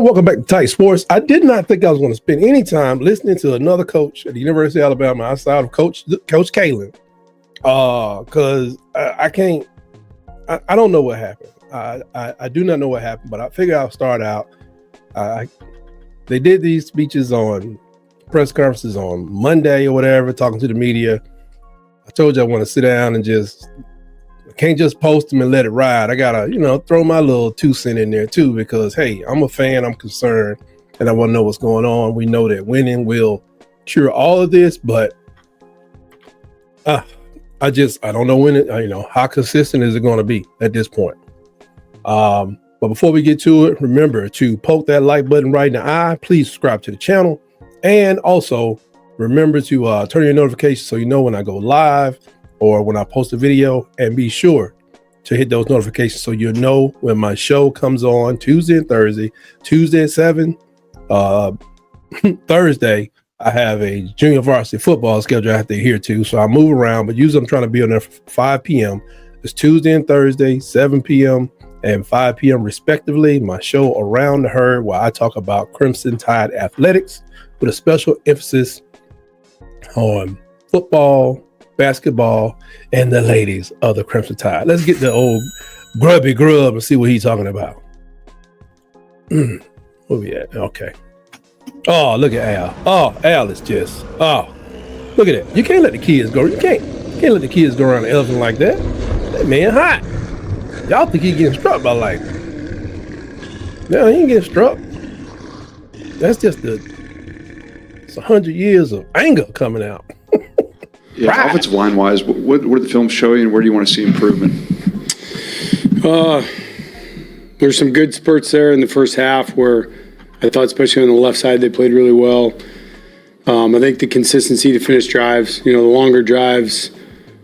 welcome back to Tight Sports. I did not think I was going to spend any time listening to another coach at the University of Alabama outside of Coach Kalen, because I can't. I don't know what happened. I do not know what happened, but I figure I'll start out. They did these speeches on press conferences on Monday or whatever, talking to the media. I told you I want to sit down and I can't just post them and let it ride. I gotta, throw my little 2 cents in there too, because hey, I'm a fan, I'm concerned, and I want to know what's going on. We know that winning will cure all of this, but I don't know when how consistent is it going to be at this point. But before we get to it, remember to poke that like button right in the eye. Please subscribe to the channel, and also remember to turn your notifications so you know when I go live or when I post a video, and be sure to hit those notifications so you'll know when my show comes on Tuesday and Thursday. Tuesday at 7, Thursday, I have a junior varsity football schedule I have to adhere to, so I move around, but usually I'm trying to be on there for 5 p.m. It's Tuesday and Thursday, 7 p.m. and 5 p.m. respectively. My show Around the Herd, where I talk about Crimson Tide athletics with a special emphasis on football, basketball, and the ladies of the Crimson Tide. Let's get the old Grubb and see what he's talking about. Where we at? Okay. Oh, look at Al. Oh, Al is just, look at that. You can't let the kids go. You can't let the kids go around the elephant like that. That man hot. Y'all think he getting struck by lightning. No, he ain't getting struck. That's just it's 100 years of anger coming out. Yeah, offensive line wise, what did the film show you, and where do you want to see improvement? There's some good spurts there in the first half where I thought, especially on the left side, they played really well. I think the consistency to finish drives, the longer drives,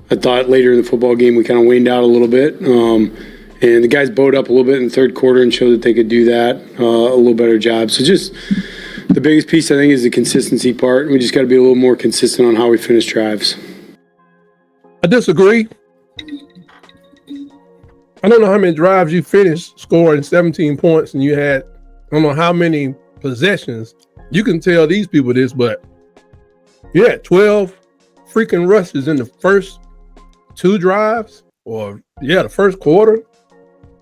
I thought later in the football game we kind of waned out a little bit. And the guys bowed up a little bit in the third quarter and showed that they could do that a little better job. So just the biggest piece, I think, is the consistency part. We just got to be a little more consistent on how we finish drives. I disagree. I don't know how many drives you finished scoring 17 points and you had, I don't know how many possessions. You can tell these people this, but you had 12 freaking rushes in the first 2 drives, or the first quarter.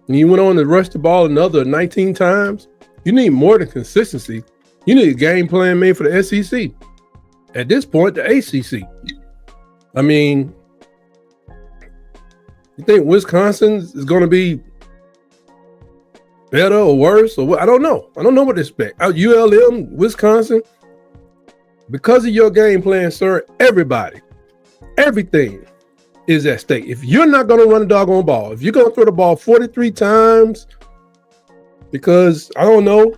And you went on to rush the ball another 19 times. You need more than consistency. You need a game plan made for the SEC. At this point, the ACC. I mean, you think Wisconsin is going to be better or worse or what? I don't know. I don't know what to expect. ULM, Wisconsin, because of your game plan, sir, everything is at stake. If you're not going to run the doggone ball, if you're going to throw the ball 43 times, because, I don't know,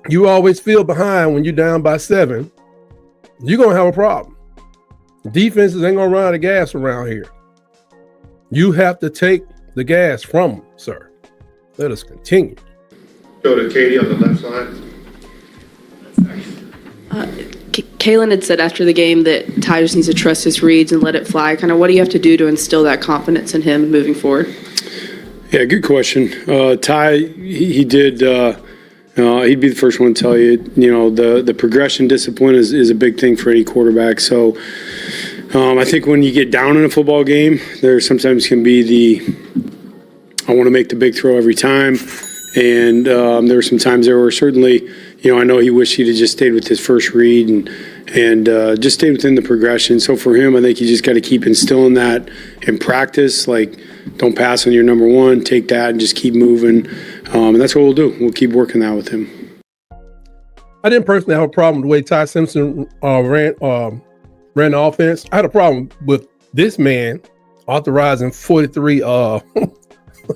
you always feel behind when you're down by 7, you're going to have a problem. Defenses ain't going to run out of gas around here. You have to take the gas from them, sir. Let us continue. Go to Katie on the left side. Kalen had said after the game that Ty just needs to trust his reads and let it fly. Kind of what do you have to do to instill that confidence in him moving forward? Yeah, good question. Ty, he did, he'd be the first one to tell you, the progression discipline is a big thing for any quarterback. So I think when you get down in a football game, there sometimes can be I want to make the big throw every time. And there were some times there where certainly, I know he wished he'd have just stayed with his first read and just stayed within the progression. So for him, I think you just got to keep instilling that in practice. Like, don't pass on your number one, take that and just keep moving. And that's what we'll do. We'll keep working that with him. I didn't personally have a problem with the way Ty Simpson ran the offense. I had a problem with this man authorizing 43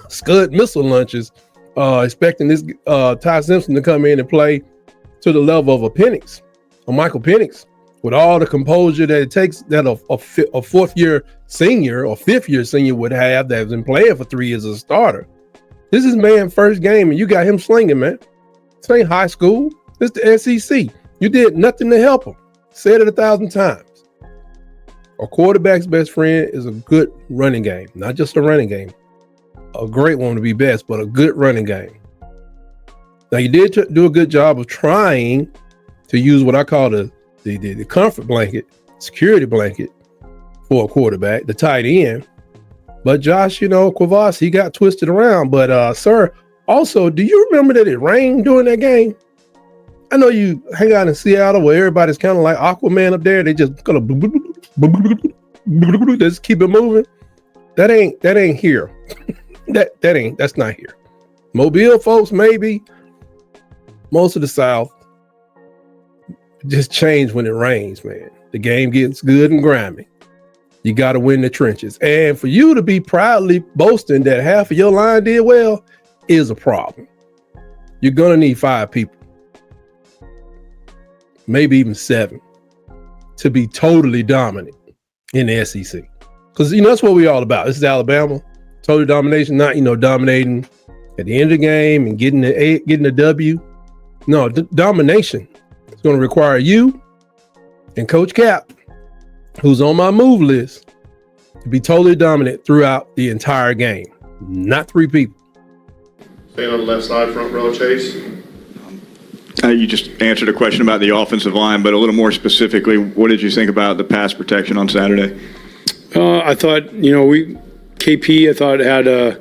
Scud missile launches, expecting this Ty Simpson to come in and play to the level of a Michael Penix, with all the composure that it takes that a 4th-year senior or 5th-year senior would have that has been playing for 3 years as a starter. This is man's first game, and you got him slinging, man. This ain't high school. This the SEC. You did nothing to help him. Said it 1,000 times. A quarterback's best friend is a good running game, not just a running game. A great one to be best, but a good running game. Now, you did do a good job of trying to use what I call the comfort blanket, security blanket for a quarterback, the tight end. But Josh, Quavas, he got twisted around. But, sir, also, do you remember that it rained during that game? I know you hang out in Seattle where everybody's kind of like Aquaman up there. They just kind of just keep it moving. That ain't here. That's not here. Mobile folks, maybe. Most of the South just change when it rains, man. The game gets good and grimy. You got to win the trenches. And for you to be proudly boasting that half of your line did well is a problem. You're going to need 5 people, maybe even 7, to be totally dominant in the SEC. Because, that's what we're all about. This is Alabama. Total domination, not, dominating at the end of the game and getting the W. No, domination is going to require you and Coach Cap, who's on my move list, to be totally dominant throughout the entire game. Not 3 people. Staying on the left side, front row, Chase. You just answered a question about the offensive line, but a little more specifically, what did you think about the pass protection on Saturday? I thought, KP, I thought had a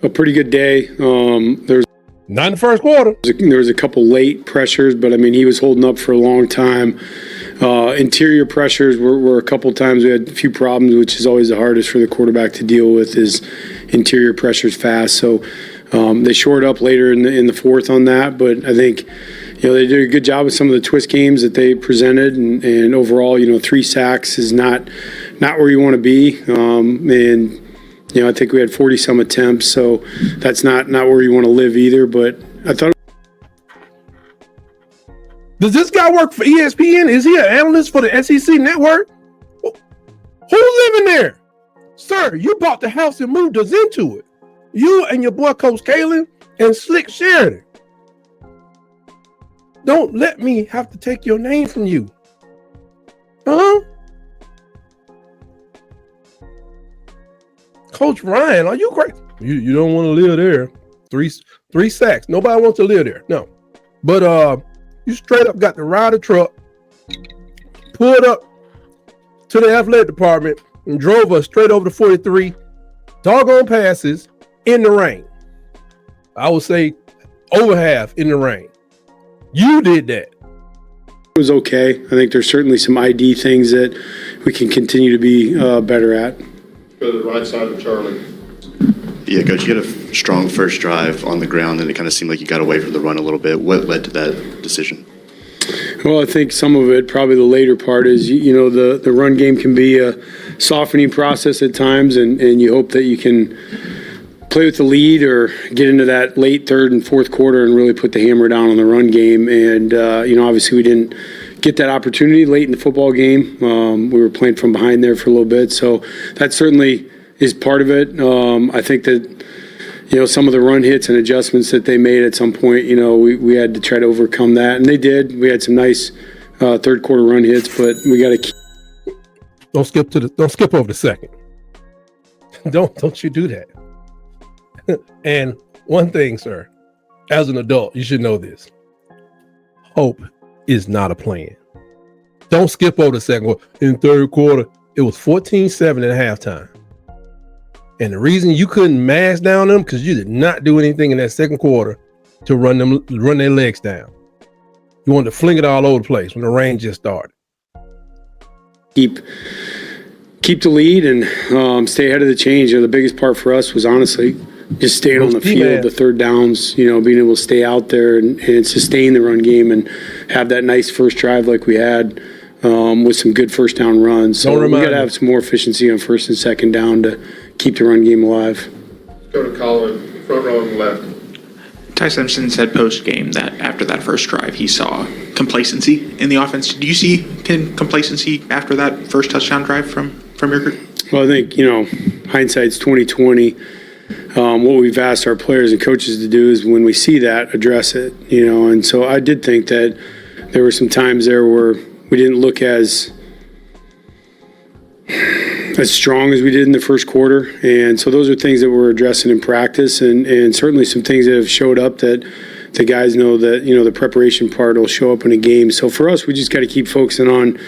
pretty good day. There's Not in the first quarter. There was a couple late pressures, but he was holding up for a long time. Interior pressures were a couple times we had a few problems, which is always the hardest for the quarterback to deal with is interior pressures fast. So they shored up later in the fourth on that, but I think they did a good job with some of the twist games that they presented, and overall 3 sacks is not where you want to be, and I think we had 40 some attempts, so that's not where you want to live either. But I thought. Does this guy work for ESPN? Is he an analyst for the SEC network? Who's living there? Sir, you bought the house and moved us into it. You and your boy Coach Kalen and Slick Sheridan. Don't let me have to take your name from you. Coach Ryan, are you crazy? You don't want to live there. Three sacks. Nobody wants to live there. No. But you straight up got to ride a truck, pulled up to the athletic department, and drove us straight over to 43 doggone passes in the rain. I would say over half in the rain. You did that. It was okay. I think there's certainly some ID things that we can continue to be better at. Go to the right side of Charlie. Yeah, Coach, you had a strong first drive on the ground, and it kind of seemed like you got away from the run a little bit. What led to that decision? Well, I think some of it, probably the later part, is the run game can be a softening process at times, and you hope that you can play with the lead or get into that late third and fourth quarter and really put the hammer down on the run game. And obviously we didn't get that opportunity late in the football game. We were playing from behind there for a little bit, so that certainly is part of it. I think that some of the run hits and adjustments that they made at some point, we had to try to overcome that, and they did. We had some nice third quarter run hits, but we got to keep. Don't skip over the second. Don't you do that. And one thing, sir, as an adult, you should know this. Hope is not a plan. Don't skip over the second one. In third quarter, it was 14-7 at halftime. And the reason you couldn't mash down them because you did not do anything in that second quarter to run their legs down. You wanted to fling it all over the place when the rain just started. Keep the lead and stay ahead of the change. The biggest part for us was honestly just staying on the field, the third downs, being able to stay out there and sustain the run game and have that nice first drive like we had with some good first down runs. So we got to have some more efficiency on first and second down to keep the run game alive. Go to Colin, front row on the left. Ty Simpson said post-game that after that first drive, he saw complacency in the offense. Do you see complacency after that first touchdown drive from your group? Well, I think, hindsight's 20/20. What we've asked our players and coaches to do is when we see that, address it, and so I did think that there were some times there where we didn't look as strong as we did in the first quarter, and so those are things that we're addressing in practice, and certainly some things that have showed up that the guys know that, the preparation part will show up in a game. So for us, we just got to keep focusing on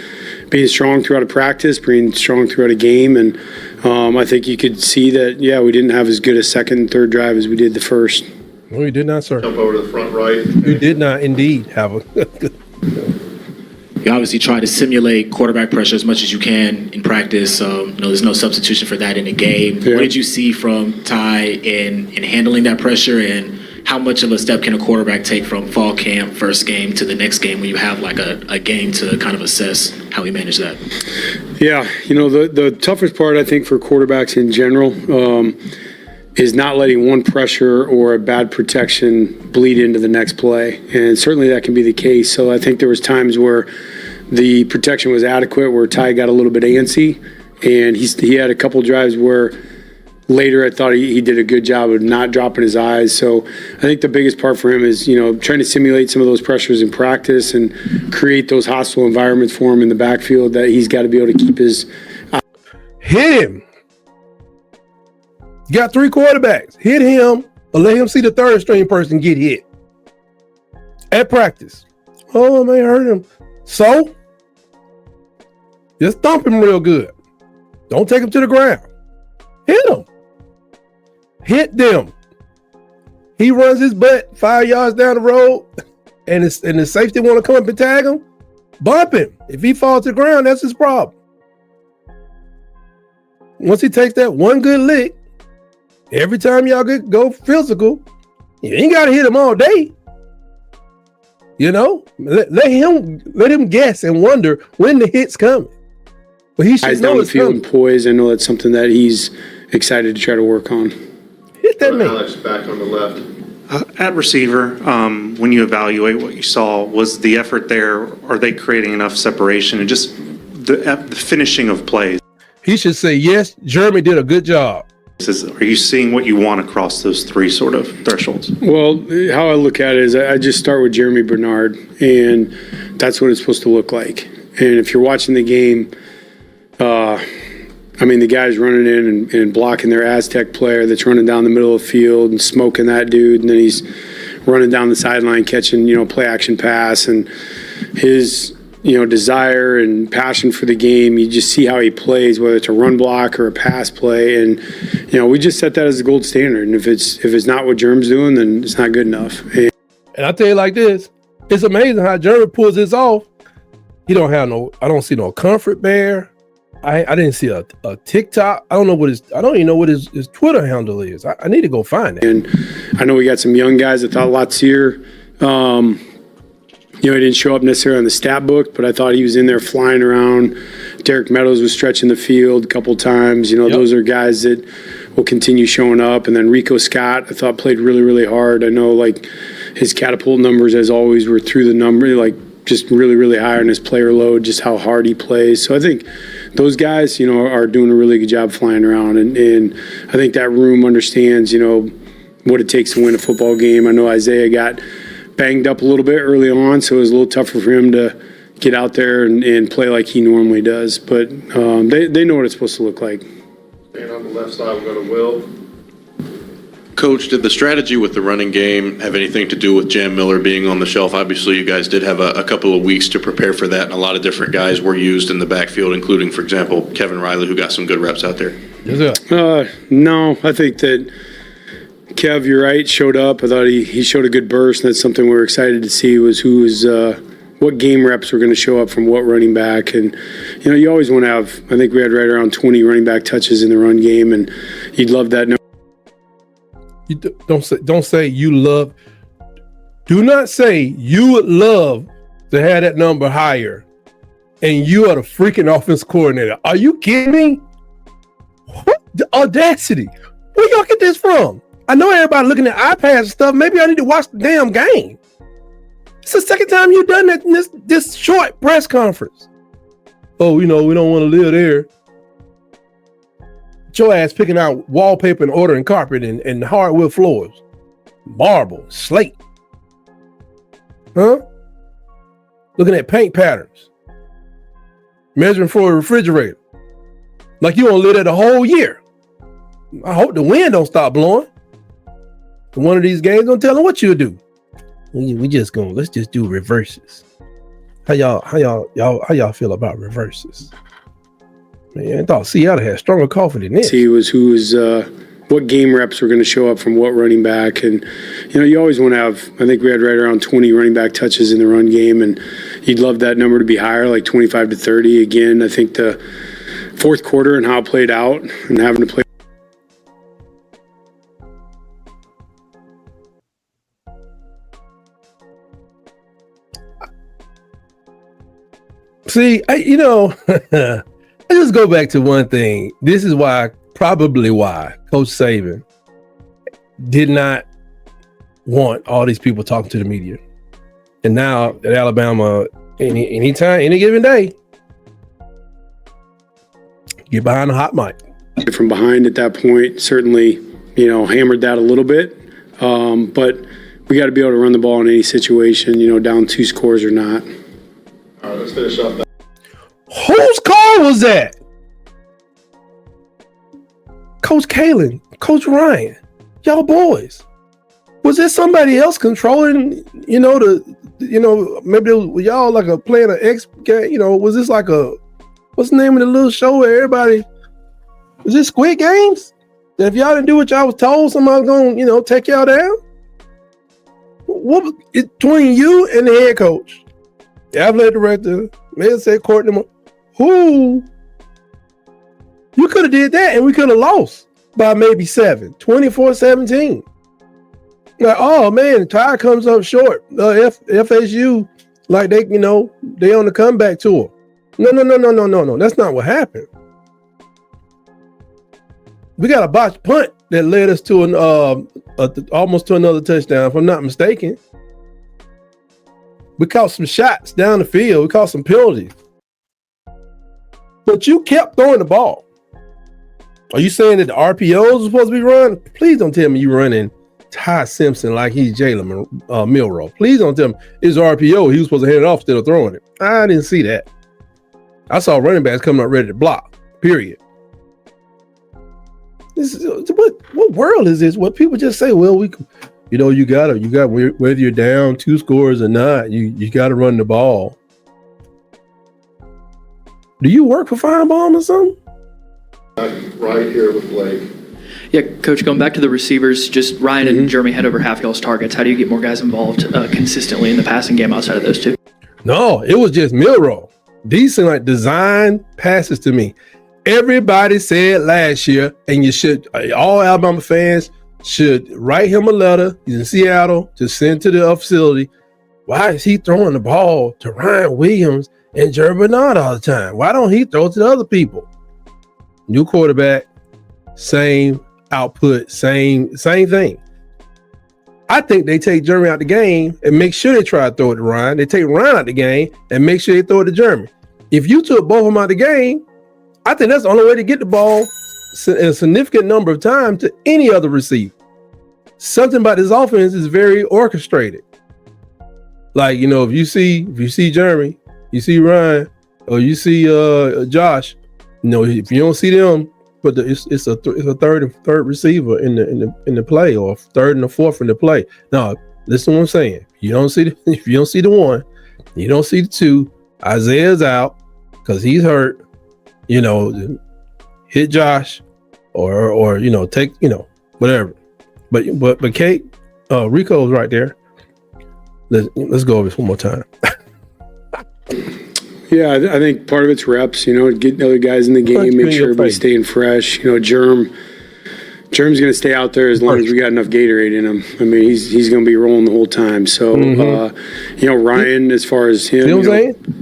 being strong throughout a practice, being strong throughout a game. And I think you could see that, we didn't have as good a second and third drive as we did the first. No, you did not, sir. Jump over to the front right. You did not indeed have a good. You obviously try to simulate quarterback pressure as much as you can in practice. There's no substitution for that in a game. Yeah. What did you see from Ty in handling that pressure, and how much of a step can a quarterback take from fall camp, first game, to the next game when you have like a game to kind of assess how he managed that? Yeah, the toughest part, I think, for quarterbacks in general is not letting one pressure or a bad protection bleed into the next play. And certainly that can be the case. So I think there was times where the protection was adequate, where Ty got a little bit antsy, and he had a couple drives where later I thought he did a good job of not dropping his eyes. So I think the biggest part for him is, trying to simulate some of those pressures in practice and create those hostile environments for him in the backfield that he's got to be able to keep his... Hit him. You got 3 quarterbacks. Hit him or let him see the third string person get hit at practice. Oh, it may hurt him. So, just thump him real good. Don't take him to the ground. Hit him. Hit them. He runs his butt 5 yards down the road, and the safety want to come up and tag him. Bump him. If he falls to the ground, that's his problem. Once he takes that one good lick, every time y'all go physical, you ain't got to hit him all day. Let him guess and wonder when the hit's coming. But he should know it's coming. Poise. I know that's something that he's excited to try to work on. Hit that man. Alex back on the left. At receiver, when you evaluate what you saw, was the effort there? Are they creating enough separation and just the finishing of plays? He should say, yes, Jeremy did a good job. Are you seeing what you want across those 3 sort of thresholds? Well, how I look at it is I just start with Jeremy Bernard, and that's what it's supposed to look like. And if you're watching the game, the guy's running in and blocking their Aztec player that's running down the middle of the field and smoking that dude, and then he's running down the sideline catching, play action pass, and his desire and passion for the game. You just see how he plays, whether it's a run block or a pass play, and we just set that as the gold standard. And if it's not what Jerm's doing, then it's not good enough. And I'll tell you like this, it's amazing how Jeremy pulls this off. I don't see no comfort bear. I didn't see a TikTok. I don't even know what his Twitter handle is. I need to go find it. And I know we got some young guys that thought Latsier, he didn't show up necessarily on the stat book, but I thought he was in there flying around. Derek Meadows was stretching the field a couple times. Yep. Those are guys that will continue showing up. And then Rico Scott, I thought, played really, really hard. I know, his catapult numbers, as always, were through the number, just really, really high on his player load, just how hard he plays. So I think those guys, are doing a really good job flying around. And I think that room understands, what it takes to win a football game. I know Isaiah got banged up a little bit early on, so it was a little tougher for him to get out there and play like he normally does. But they know what it's supposed to look like. Staying on the left side, we'll go to Will. Coach, did the strategy with the running game have anything to do with Jam Miller being on the shelf? Obviously, you guys did have a couple of weeks to prepare for that, and a lot of different guys were used in the backfield, including, for example, Kevin Riley, who got some good reps out there. No, I think that Kev, you're right, showed up. I thought he showed a good burst, and that's something we're excited to see was what game reps were going to show up from what running back. And, you always want to have, I think we had right around 20 running back touches in the run game, and you'd love that. You don't say you love. Do not say you would love to have that number higher, and you are the freaking offense coordinator. Are you kidding me? What the audacity? Where y'all get this from? I know everybody looking at iPads and stuff. Maybe I need to watch the damn game. It's the second time you've done that in this short press conference. Oh, we don't want to live there. Your ass picking out wallpaper and ordering carpet and hardwood floors, marble, slate. Huh? Looking at paint patterns, measuring for a refrigerator. Like you won't live there the whole year. I hope the wind don't stop blowing. One of these games, don't tell them what you'll do. let's just do reverses. How y'all feel about reverses? Man, I thought Seattle had stronger coffee than this. See what game reps were going to show up from what running back. And, you always want to have, I think we had right around 20 running back touches in the run game, and you'd love that number to be higher, like 25 to 30. Again, I think the fourth quarter and how it played out and having to play. See, I just go back to one thing. This is probably why Coach Saban did not want all these people talking to the media. And now at Alabama, anytime, any given day, get behind the hot mic. From behind at that point, certainly, hammered that a little bit. But we got to be able to run the ball in any situation, down 2 scores or not. All right, let's finish up. Whose call was that? Coach Kalen, Coach Ryan, y'all boys. Was there somebody else controlling, maybe y'all like playing an X game, was this like what's the name of the little show where everybody, was this Squid Games? That if y'all didn't do what y'all was told, somebody's gonna, take y'all down? What between you and the head coach, the athletic director, maybe say Courtney, who you could have did that and we could have lost by maybe 24-17. Like, oh man, Ty comes up short. FSU, like they on the comeback tour. No. That's not what happened. We got a botched punt that led us to almost to another touchdown, if I'm not mistaken. We caught some shots down the field. We caught some penalties. But you kept throwing the ball. Are you saying that the RPOs are supposed to be run? Please don't tell me you're running Ty Simpson like he's Jalen Milroe. Please don't tell me it's RPO. He was supposed to hand it off instead of throwing it. I didn't see that. I saw running backs coming up ready to block, period. This is what world is this? What people just say, well, you got whether you're down 2 scores or not, you got to run the ball. Do you work for Feinbaum or something? Right here with Blake. Yeah, Coach, going back to the receivers, just Ryan and Jeremy had over half y'all's targets. How do you get more guys involved consistently in the passing game outside of those two? No, it was just Milroe. These seem like design passes to me. Everybody said last year, and all Alabama fans should write him a letter. He's in Seattle to send to the facility. Why is he throwing the ball to Ryan Williams and Jerry Bernard all the time? Why don't he throw it to the other people? New quarterback, same output, same thing. I think they take Jeremy out the game and make sure they try to throw it to Ryan. They take Ryan out the game and make sure they throw it to Jeremy. If you took both of them out the game, I think that's the only way to get the ball a significant number of times to any other receiver. Something about this offense is very orchestrated. Like, if you see Jeremy, you see Ryan, or you see Josh, if you don't see them, but it's a third receiver in the play, or third and the fourth in the play. Now, listen to what I'm saying. If you don't see the one, you don't see the two. Isaiah's out because he's hurt. Hit Josh, or take whatever. But Kate, Rico's right there. Let's go over this one more time. Yeah, I think part of it's reps, getting other guys in the game, make sure everybody's staying fresh. Germ's going to stay out there as long as we got enough Gatorade in him. I mean, he's going to be rolling the whole time. So, Ryan, as far as him,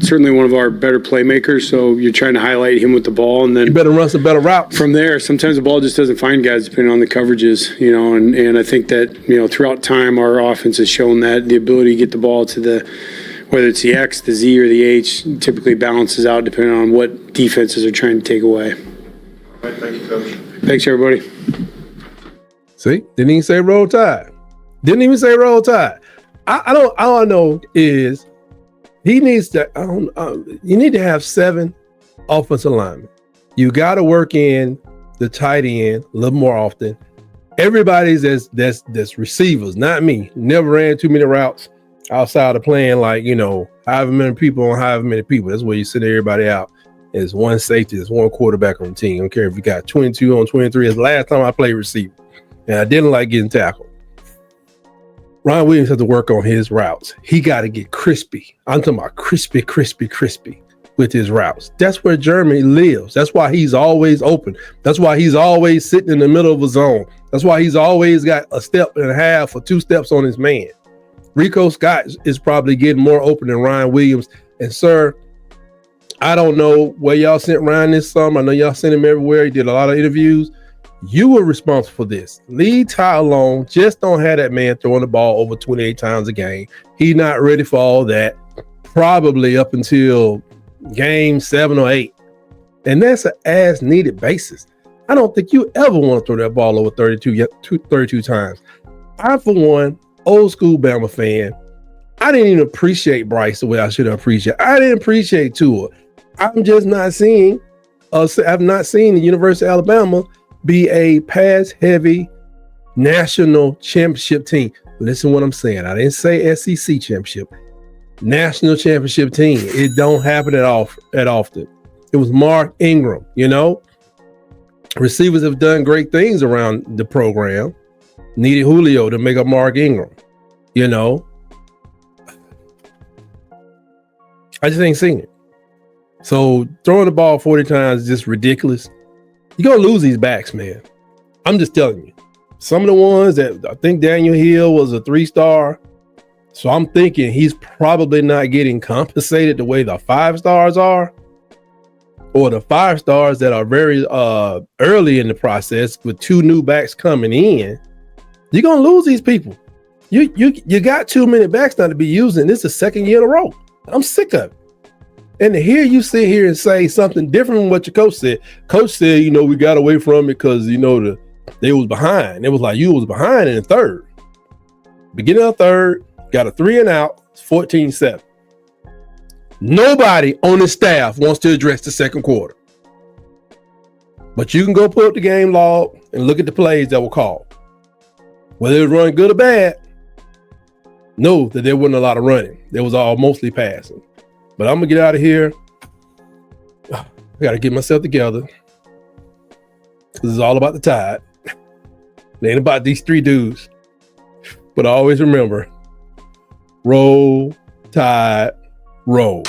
certainly one of our better playmakers. So you're trying to highlight him with the ball, and then you better run some better routes. From there, sometimes the ball just doesn't find guys depending on the coverages, and I think that, throughout time, our offense has shown that the ability to get the ball to whether it's the X, the Z, or the H, typically balances out depending on what defenses are trying to take away. All right, thank you, Coach. Thanks, everybody. See, didn't even say roll tide. All I know is he needs to. You need to have 7 offensive linemen. You got to work in the tight end a little more often. Everybody's that's receivers, not me. Never ran too many routes. outside of playing like, however many people on however many people. That's where you send everybody out. It's one safety, it's one quarterback on the team. I don't care if you got 22 on 23. It's the last time I played receiver, and I didn't like getting tackled. Ryan Williams has to work on his routes. He got to get crispy. I'm talking about crispy with his routes. That's where Jeremy lives. That's why he's always open. That's why he's always sitting in the middle of a zone. That's why he's always got a step and a half or 2 steps on his man. Rico Scott is probably getting more open than Ryan Williams. And sir, I don't know where y'all sent Ryan this summer. I know y'all sent him everywhere. He did a lot of interviews. You were responsible for this. Leave Ty alone. Just don't have that man throwing the ball over 28 times a game. He's not ready for all that. Probably up until game 7 or 8. And that's an as-needed basis. I don't think you ever want to throw that ball over 32 times. I, for one, old school Bama fan, I didn't even appreciate Bryce the way I should have appreciated. I didn't appreciate Tua. I'm just not seeing, I've not seen the University of Alabama be a pass-heavy national championship team. Listen to what I'm saying. I didn't say SEC championship. National championship team. It don't happen at often. It was Mark Ingram, Receivers have done great things around the program. Needed Julio to make up Mark Ingram, I just ain't seen it. So throwing the ball 40 times is just ridiculous. You're going to lose these backs, man. I'm just telling you. Some of the ones that I think Daniel Hill was a 3-star. So I'm thinking he's probably not getting compensated the way the 5-stars are, or the 5-stars that are very early in the process with 2 new backs coming in. You're going to lose these people. You got too many backs now to be using. This is the 2nd year in a row. I'm sick of it. And to hear you sit here and say something different from what your coach said. Coach said, we got away from it because, they was behind. It was like you was behind in the 3rd. Beginning of 3rd, got a 3 and out, 14-7. Nobody on the staff wants to address the 2nd quarter. But you can go pull up the game log and look at the plays that were called. Whether it was running good or bad, know that there wasn't a lot of running. There was all mostly passing. But I'm going to get out of here. I got to get myself together. This is all about the Tide. It ain't about these 3 dudes. But I always remember, roll, Tide, roll.